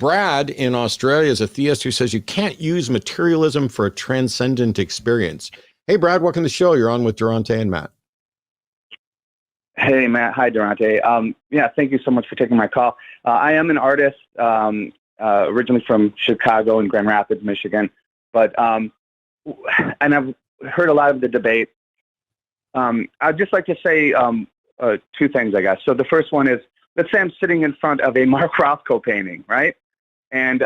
Brad in Australia is a theist who says you can't use materialism for a transcendent experience. Hey, Brad, welcome to the show. You're on with Darante and Matt. Hey, Matt. Hi, Darante. Yeah, thank you so much for taking my call. I am an artist, originally from Chicago and Grand Rapids, Michigan. But and I've heard a lot of the debate. I'd just like to say two things, I guess. So the first one is, let's say I'm sitting in front of a Mark Rothko painting, right? And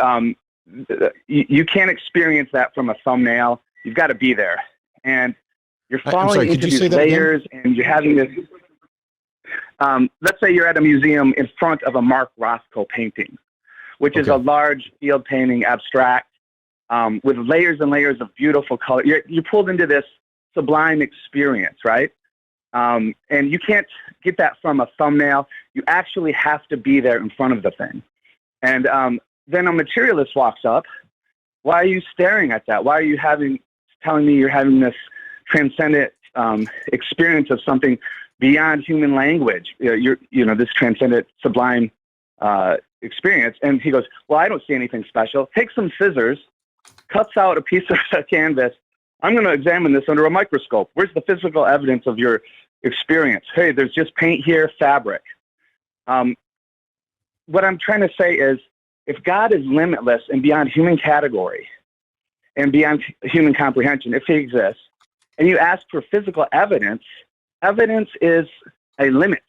you can't experience that from a thumbnail. You've got to be there. And you're falling into these layers, and you're having this. Let's say you're at a museum in front of a Mark Rothko painting, which is a large field painting, abstract, with layers and layers of beautiful color. You're pulled into this sublime experience, right? And you can't get that from a thumbnail. You actually have to be there in front of the thing. And then a materialist walks up. Why are you staring at that? Why are you telling me you're having this transcendent experience of something beyond human language? This transcendent, sublime experience. And he goes, well, I don't see anything special. Takes some scissors, cuts out a piece of canvas. I'm going to examine this under a microscope. Where's the physical evidence of your experience? Hey, there's just paint here, fabric. What I'm trying to say is, if God is limitless and beyond human category and beyond human comprehension, if he exists, and you ask for physical evidence, evidence is a limit.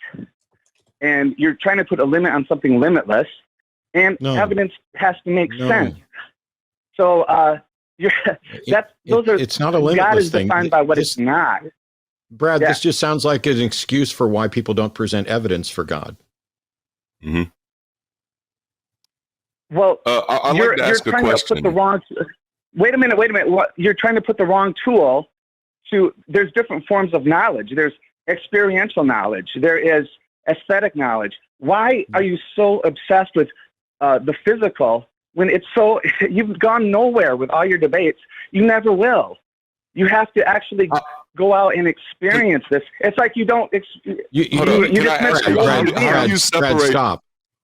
And you're trying to put a limit on something limitless, and evidence has to make sense. So it's not a limitless God is thing. defined by what it's not. Brad, this just sounds like an excuse for why people don't present evidence for God. Mm-hmm. Well, I'd like to ask a question. Wait a minute. You're trying to put the wrong tool to. There's different forms of knowledge. There's experiential knowledge. There is aesthetic knowledge. Why are you so obsessed with the physical when it's so? You've gone nowhere with all your debates. You never will. You have to actually go out and experience this. It's like you don't. How do you separate? Stop.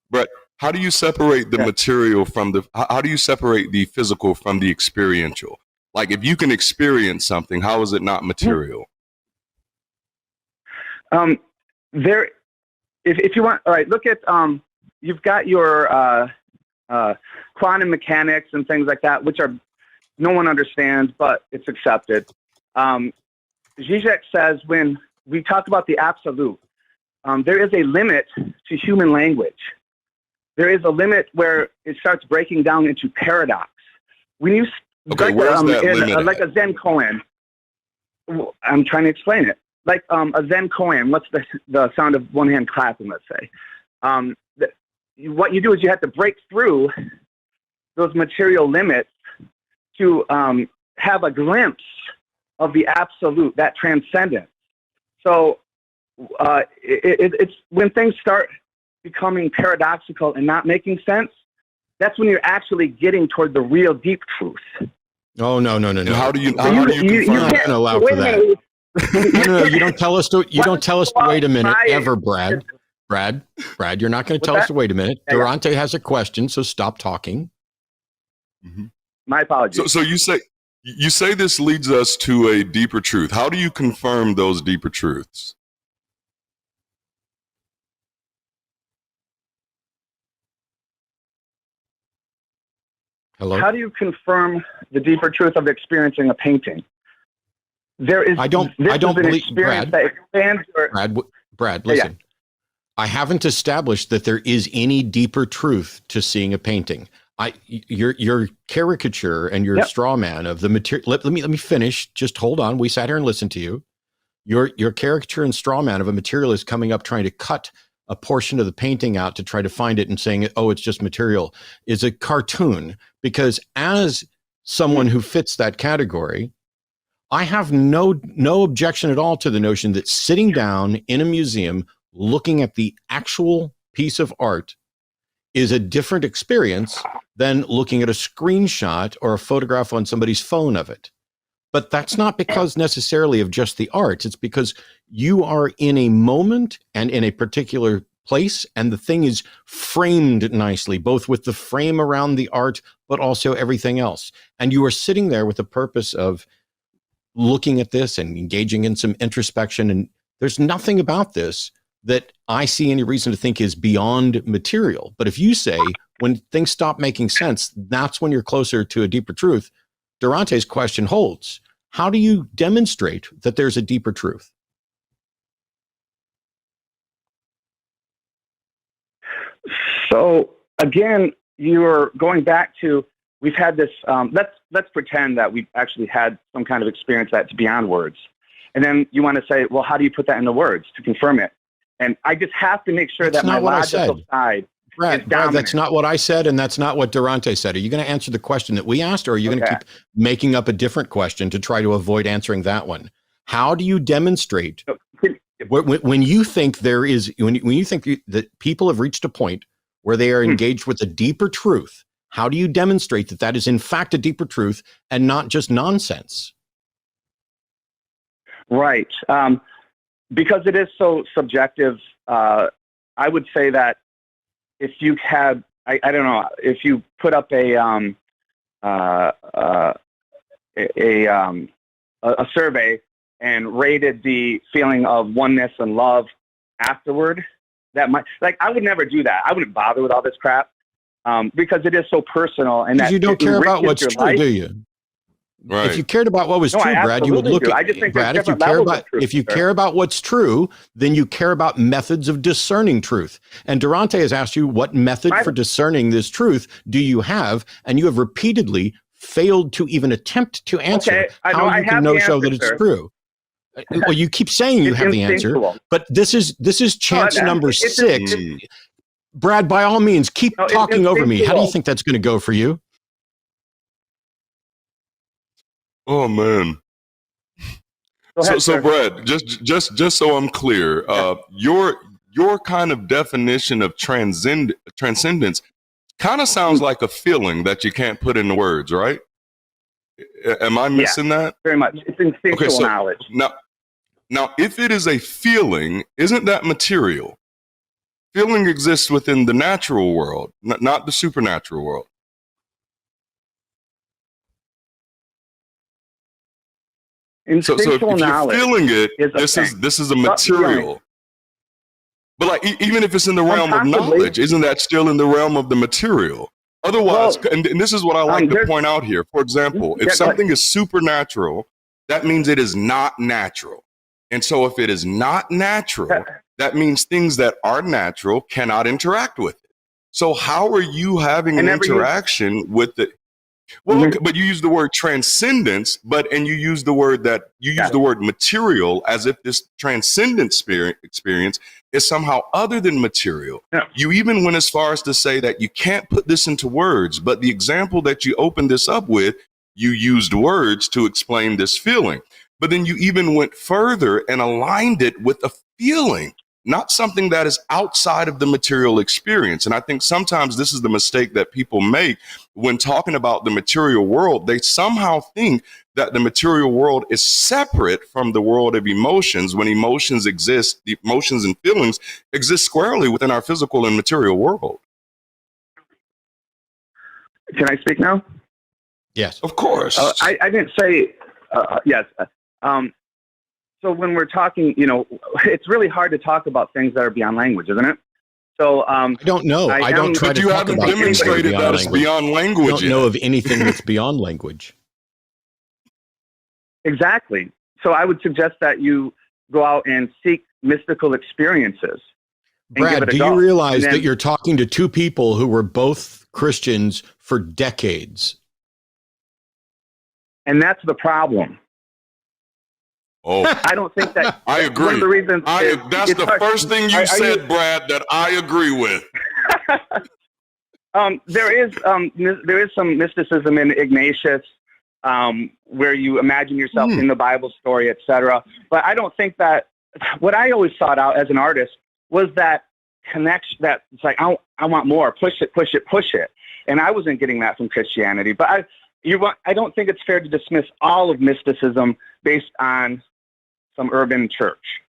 Brett, how do you separate the material from the? How do you separate the physical from the experiential? Like, if you can experience something, how is it not material? If you want, all right, look at you've got your quantum mechanics and things like that, which are no one understands, but it's accepted. Zizek says when we talk about the absolute, there is a limit to human language. There is a limit where it starts breaking down into paradox. When you like a Zen koan, I'm trying to explain it. Like a Zen koan, what's the sound of one hand clapping? Let's say. What you do is you have to break through those material limits to have a glimpse of the absolute, that transcendence. So it's when things start becoming paradoxical and not making sense, that's when you're actually getting toward the real deep truth. Oh, no. How do you confirm that? Allow for that. No, you don't tell us to. You don't tell us to wait a minute ever, Brad. Brad, you're not going to tell us to wait a minute. Darante has a question, so stop talking. Mm-hmm. My apologies. So you say this leads us to a deeper truth. How do you confirm those deeper truths? Hello? How do you confirm the deeper truth of experiencing a painting? I don't believe Brad. Brad, listen. Yeah. I haven't established that there is any deeper truth to seeing a painting. Your caricature and your straw man of the material. Let me finish. Just hold on. We sat here and listened to you. Your caricature and straw man of a materialist coming up trying to cut a portion of the painting out to try to find it and saying, oh, it's just material, is a cartoon. Because as someone who fits that category, I have no objection at all to the notion that sitting down in a museum looking at the actual piece of art is a different experience than looking at a screenshot or a photograph on somebody's phone of it. But that's not because necessarily of just the art. It's because you are in a moment and in a particular place, and the thing is framed nicely, both with the frame around the art, but also everything else. And you are sitting there with the purpose of looking at this and engaging in some introspection. And there's nothing about this that I see any reason to think is beyond material. But if you say when things stop making sense, that's when you're closer to a deeper truth, Darante's question holds. How do you demonstrate that there's a deeper truth? So again, you're going back to, we've had this, let's pretend that we've actually had some kind of experience that's beyond words. And then you want to say, well, how do you put that into words to confirm it? And I just have to make sure that my logical side Brad, that's not what I said, and that's not what Darante said. Are you going to answer the question that we asked, or are you going to keep making up a different question to try to avoid answering that one? How do you demonstrate when you think there is, when you think that people have reached a point where they are engaged with a deeper truth? How do you demonstrate that that is in fact a deeper truth and not just nonsense? Right. Because it is so subjective, I would say that if you had, I don't know, if you put up a survey and rated the feeling of oneness and love afterward, that might, like, I would never do that. I wouldn't bother with all this crap because it is so personal. And that you don't care about what's true, life. Do you? Right. If you cared about what was true, Brad, you would look at Brad. If you care about what's true, then you care about methods of discerning truth. And Darante has asked you, what method for discerning this truth do you have? And you have repeatedly failed to even attempt to answer how you can show that it's true. Well, you keep saying you have the answer, but this is chance number 6. Brad, by all means, keep talking over me. How do you think that's going to go for you? Oh man. So Brad, just so I'm clear, your kind of definition of transcendence kind of sounds like a feeling that you can't put into words, right? Am I missing that? Very much. It's instinctual knowledge. Now, if it is a feeling, isn't that material? Feeling exists within the natural world, not the supernatural world. So if you're feeling it, this is a material. But like, even if it's in the realm of knowledge, isn't that still in the realm of the material? Otherwise, and this is what I like to point out here. For example, if something is supernatural, that means it is not natural. And so if it is not natural, that means things that are natural cannot interact with it. So how are you having an interaction with it? Well, okay, but you use the word transcendence, and you use the word the word material as if this transcendent experience is somehow other than material. Yeah. You even went as far as to say that you can't put this into words, but the example that you opened this up with, you used words to explain this feeling. But then you even went further and aligned it with a feeling, not something that is outside of the material experience. And I think sometimes this is the mistake that people make when talking about the material world. They somehow think that the material world is separate from the world of emotions, when emotions exist, the emotions and feelings exist squarely within our physical and material world. Can I speak now? Yes. Of course. I didn't say yes. So when we're talking, it's really hard to talk about things that are beyond language, isn't it? So I don't know. I don't try to talk about things that are beyond language. But you haven't demonstrated that it's beyond language. I don't know of anything that's beyond language. Exactly. So I would suggest that you go out and seek mystical experiences. Brad, do you realize that you're talking to two people who were both Christians for decades? And that's the problem. Oh, I don't think that. I agree. One of the reasons that's the first thing you said, Brad, that I agree with. There is some mysticism in Ignatius, where you imagine yourself in the Bible story, etc. But I don't think that. What I always sought out as an artist was that connection. That it's like I want more. Push it. And I wasn't getting that from Christianity. But I don't think it's fair to dismiss all of mysticism based on some urban church.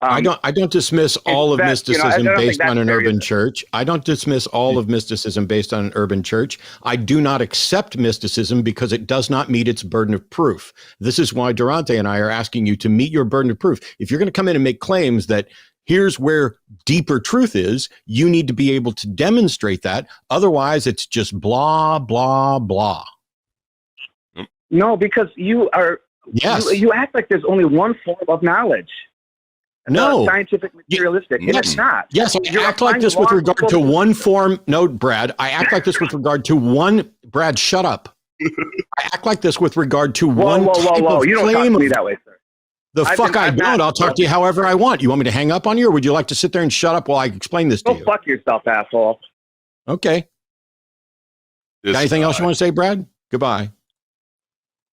I don't dismiss all of mysticism based on an urban church. I don't dismiss all of mysticism based on an urban church. I do not accept mysticism because it does not meet its burden of proof. This is why Darante and I are asking you to meet your burden of proof. If you're going to come in and make claims that here's where deeper truth is, you need to be able to demonstrate that. Otherwise, it's just blah, blah, blah. No, because you are. Yes. You act like there's only one form of knowledge. No. Scientific, materialistic. And it's not. Yes, I act like this with regard to one form. No, Brad, I act like this with regard to one. Brad, shut up. I act like this with regard to one type of you don't talk to me that way, sir. I don't. I'll talk to you however I want. You want me to hang up on you, or would you like to sit there and shut up while I explain this to you? Go fuck yourself, asshole. Okay. Got anything else you want to say, Brad? Goodbye.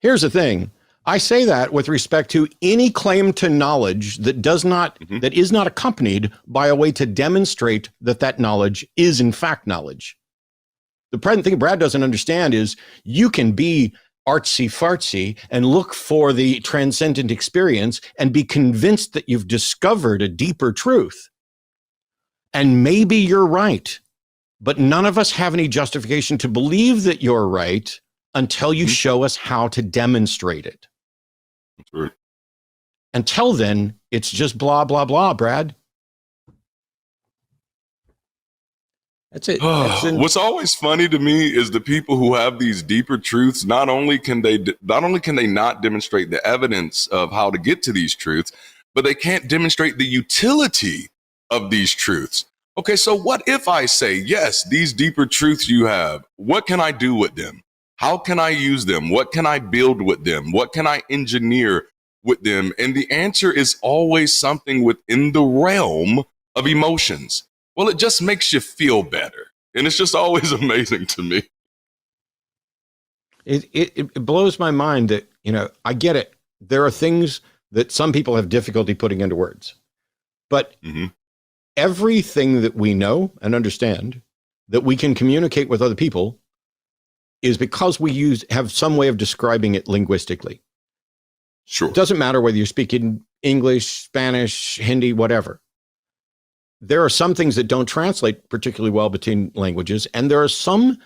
Here's the thing. I say that with respect to any claim to knowledge that does not, that is not accompanied by a way to demonstrate that that knowledge is in fact knowledge. The present thing Brad doesn't understand is you can be artsy fartsy and look for the transcendent experience and be convinced that you've discovered a deeper truth. And maybe you're right, but none of us have any justification to believe that you're right until you show us how to demonstrate it. Right. Until then, it's just blah, blah, blah, Brad. That's it. What's always funny to me is the people who have these deeper truths. Not only can they not demonstrate the evidence of how to get to these truths, but they can't demonstrate the utility of these truths. Okay, so what if I say, yes, these deeper truths you have, what can I do with them? How can I use them? What can I build with them? What can I engineer with them? And the answer is always something within the realm of emotions. Well, it just makes you feel better. And it's just always amazing to me. It blows my mind that, I get it. There are things that some people have difficulty putting into words. But everything that we know and understand that we can communicate with other people is because we have some way of describing it linguistically. Sure. It doesn't matter whether you're speaking English, Spanish, Hindi, whatever. There are some things that don't translate particularly well between languages, and there are some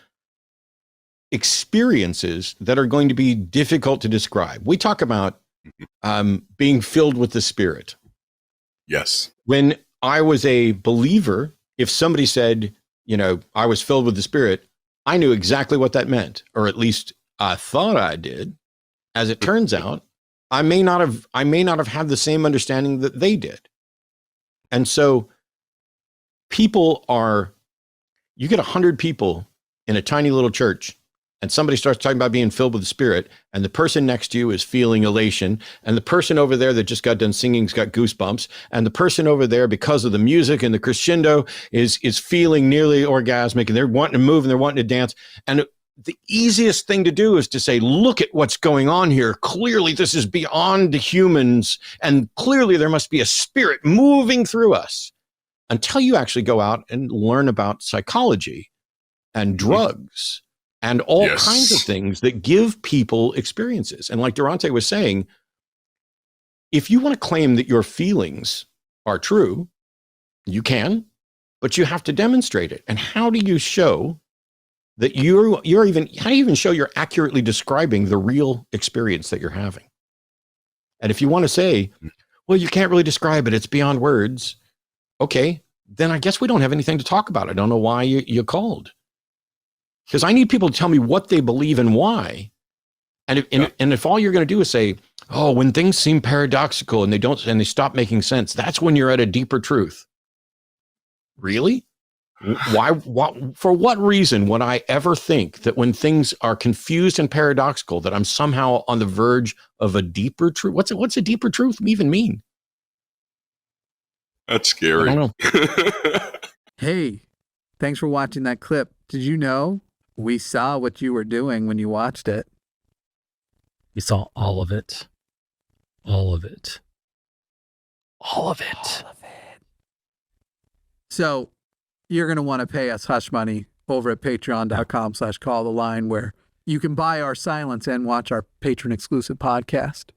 experiences that are going to be difficult to describe. We talk about being filled with the Spirit. Yes. When I was a believer, if somebody said, I was filled with the Spirit, I knew exactly what that meant, or at least I thought I did. As it turns out, I may not have had the same understanding that they did. And so you get 100 people in a tiny little church, and somebody starts talking about being filled with the Spirit, and the person next to you is feeling elation, and the person over there that just got done singing's got goosebumps, and the person over there, because of the music and the crescendo, is feeling nearly orgasmic, and they're wanting to move and they're wanting to dance. And the easiest thing to do is to say, look at what's going on here. Clearly, this is beyond the humans, and clearly there must be a spirit moving through us. Until you actually go out and learn about psychology and drugs and all kinds of things that give people experiences. And like Darante was saying, if you want to claim that your feelings are true, you can, but you have to demonstrate it. And how do you show that how do you even show you're accurately describing the real experience that you're having? And if you want to say, well, you can't really describe it, it's beyond words. Okay, then I guess we don't have anything to talk about. I don't know why you called. Because I need people to tell me what they believe and why. And if all you're going to do is say, oh, when things seem paradoxical and they stop making sense, that's when you're at a deeper truth. Really? Why? For what reason would I ever think that when things are confused and paradoxical, that I'm somehow on the verge of a deeper truth? What's a deeper truth even mean? That's scary. I don't know. Hey, thanks for watching that clip. Did you know we saw what you were doing when you watched it? We saw all of it. All of it. All of it. All of it. So you're going to want to pay us hush money over at patreon.com/calltheline, where you can buy our silence and watch our patron exclusive podcast.